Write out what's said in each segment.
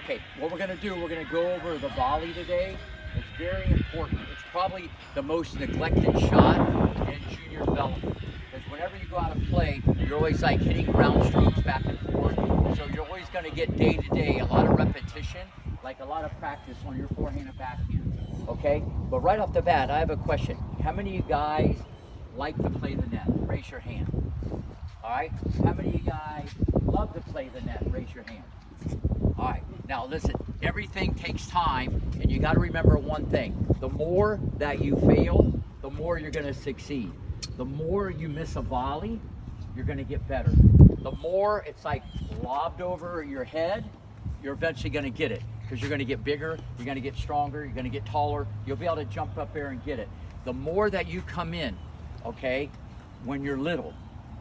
Okay, what we're gonna do, we're gonna go over the volley today. It's very important. It's probably the most neglected shot in junior development. Because whenever you go out and play, you're always like hitting ground strokes back and forth. So you're always gonna get day to day a lot of repetition, like a lot of practice on your forehand and backhand. Okay? But right off the bat, I have a question. How many of you guys like to play the net? Raise your hand. All right? How many of you guys love to play the net? Raise your hand. All right, now listen, everything takes time, and you got to remember one thing. The more that you fail, the more you're going to succeed. The more you miss a volley, you're going to get better. The more it's like lobbed over your head, you're eventually going to get it, because you're going to get bigger, you're going to get stronger, you're going to get taller, you'll be able to jump up there and get it. The more that you come in, okay, when you're little,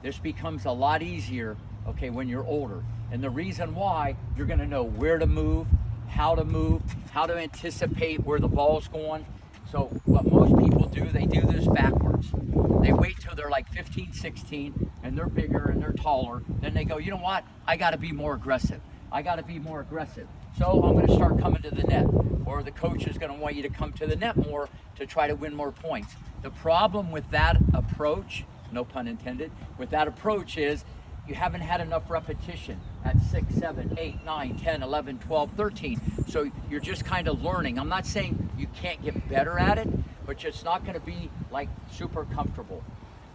this becomes a lot easier, okay, when you're older. And the reason why, you're gonna know where to move, how to anticipate where the ball's going. So what most people do, they do this backwards. They wait till they're like 15, 16, and they're bigger and they're taller. Then they go, you know what? I gotta be more aggressive. I gotta be more aggressive. So I'm gonna start coming to the net. Or the coach is gonna want you to come to the net more to try to win more points. The problem with that approach, no pun intended, with that approach is you haven't had enough repetition at 6, 7, 8, 9, 10, 11, 12, 13. So you're just kind of learning. I'm not saying you can't get better at it, but it's not going to be like super comfortable.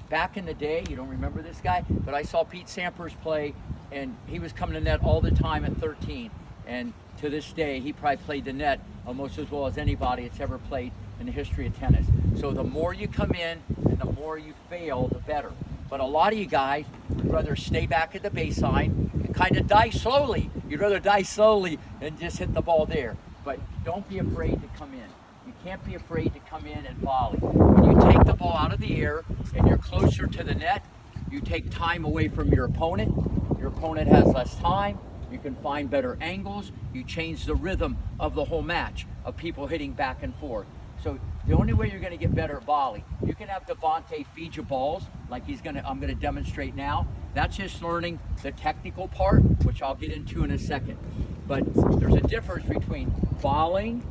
Back in the day, you don't remember this guy, but I saw Pete Sampras play, and he was coming to net all the time at 13. And to this day, he probably played the net almost as well as anybody that's ever played in the history of tennis. So the more you come in and the more you fail, the better. But a lot of you guys would rather stay back at the baseline and kind of die slowly. You'd rather die slowly and just hit the ball there. But don't be afraid to come in. You can't be afraid to come in and volley. When you take the ball out of the air and you're closer to the net, you take time away from your opponent. Your opponent has less time. You can find better angles. You change the rhythm of the whole match of people hitting back and forth. So the only way you're going to get better at volley, you can have Devontae feed you balls like I'm going to demonstrate now. That's just learning the technical part, which I'll get into in a second. But there's a difference between volleying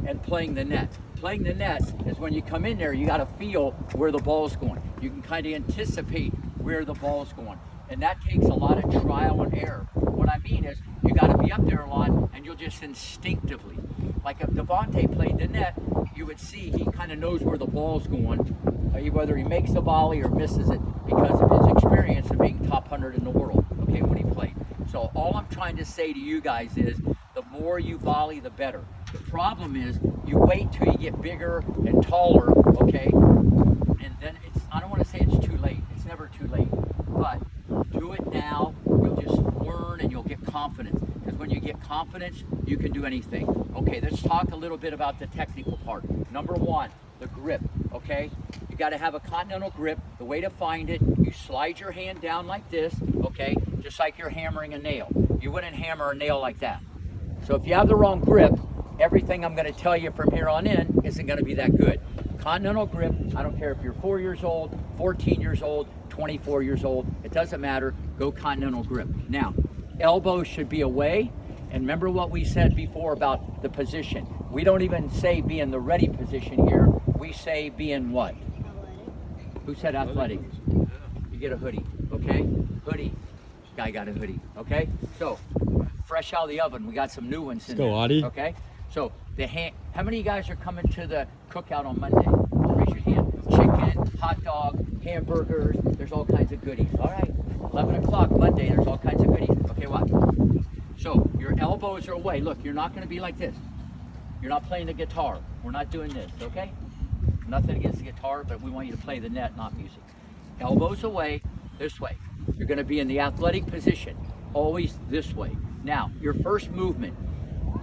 and playing the net. Playing the net is when you come in there, you got to feel where the ball's going. You can kind of anticipate where the ball's going. And that takes a lot of trial and error. What I mean is, you got to be up there a lot, and you'll just instinctively. Like if Devontae played the net, you would see he kind of knows where the ball's going, whether he makes the volley or misses it, because of his experience of being top 100 in the world, okay, when he played. So all I'm trying to say to you guys is, the more you volley, the better. The problem is, you wait till you get bigger and taller, okay, and then I don't want to say it's too late. It's never too late, but do it now. You'll just learn and you'll get confidence. Because when you get confidence, you can do anything. Okay, let's talk a little bit about the technical part. Number one, the grip, okay? You got to have a continental grip. The way to find it, you slide your hand down like this, okay? Just like you're hammering a nail. You wouldn't hammer a nail like that. So if you have the wrong grip, everything I'm going to tell you from here on in isn't going to be that good. Continental grip, I don't care if you're 4 years old, 14 years old, 24 years old, it doesn't matter, go continental grip. Now, elbows should be away, and remember what we said before about the position. We don't even say be in the ready position here, we say be in what? Athletic. Who said athletic? You get a hoodie, okay? Hoodie, guy got a hoodie, okay? So, fresh out of the oven, we got some new ones in there, okay? So, how many of you guys are coming to the cookout on Monday? Raise your hand. Chicken, hot dog, hamburgers, there's all kinds of goodies. All right, 11 o'clock Monday, there's all kinds of goodies. Okay, watch. So your elbows are away. Look, you're not going to be like this. You're not playing the guitar. We're not doing this, okay? Nothing against the guitar, but we want you to play the net, not music. Elbows away, this way. You're going to be in the athletic position, always this way. Now, your first movement.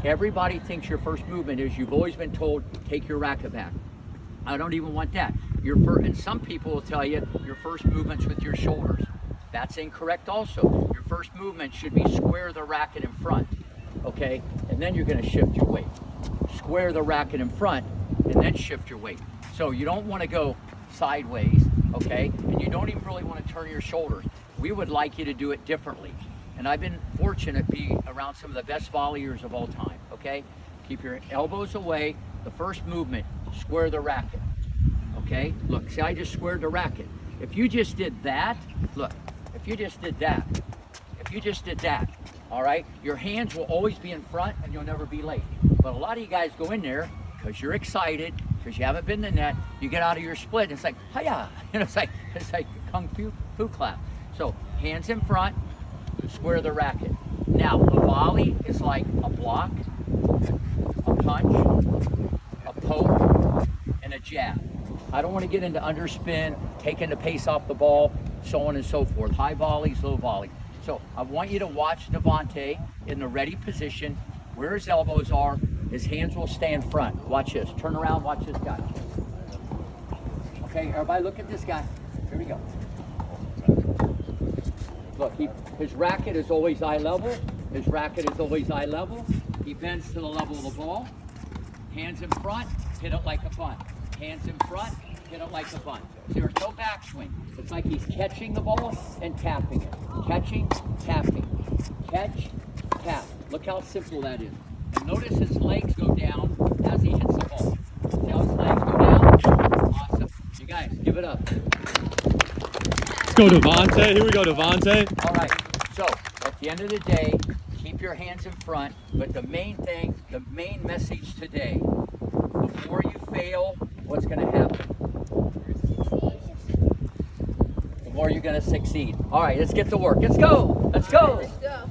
Everybody thinks your first movement is, you've always been told, take your racket back. I don't even want that. And some people will tell you your first movement's with your shoulders. That's incorrect also. Your first movement should be square the racket in front, okay? And then you're gonna shift your weight. Square the racket in front, and then shift your weight. So you don't wanna go sideways, okay? And you don't even really wanna turn your shoulders. We would like you to do it differently. and I've been fortunate to be around some of the best volleyers of all time, okay? Keep your elbows away. The first movement, square the racket, okay? Look, see, I just squared the racket. If you just did that, look, if you just did that, all right, your hands will always be in front and you'll never be late. But a lot of you guys go in there because you're excited, because you haven't been to the net, you get out of your split, and it's like, hiya, it's like kung fu clap. So hands in front, square the racket. Now, the volley is like a block, a punch, a poke, and a jab. I don't want to get into underspin, taking the pace off the ball, so on and so forth. High volleys, low volleys. So I want you to watch Devontae in the ready position, where his elbows are. His hands will stay in front. Watch this. Turn around, watch this guy. Okay, everybody look at this guy. Here we go. Look, his racket is always eye level. His racket is always eye level. He bends to the level of the ball. Hands in front, hit it like a bunt. Hands in front, hit it like a bunt. So there's no backswing. It's like he's catching the ball and tapping it. Catching, tapping. Catch, tap. Look how simple that is. And notice his legs go down as he hits the ball. See how his legs go down? Awesome. You guys, give it up. Let's go, Devontae. Here we go, Devontae. All right. So, at the end of the day, keep your hands in front. But the main thing, the main message today, the more you fail, what's going to happen? The more you're going to succeed. All right, let's get to work. Let's go. Let's go. Let's go.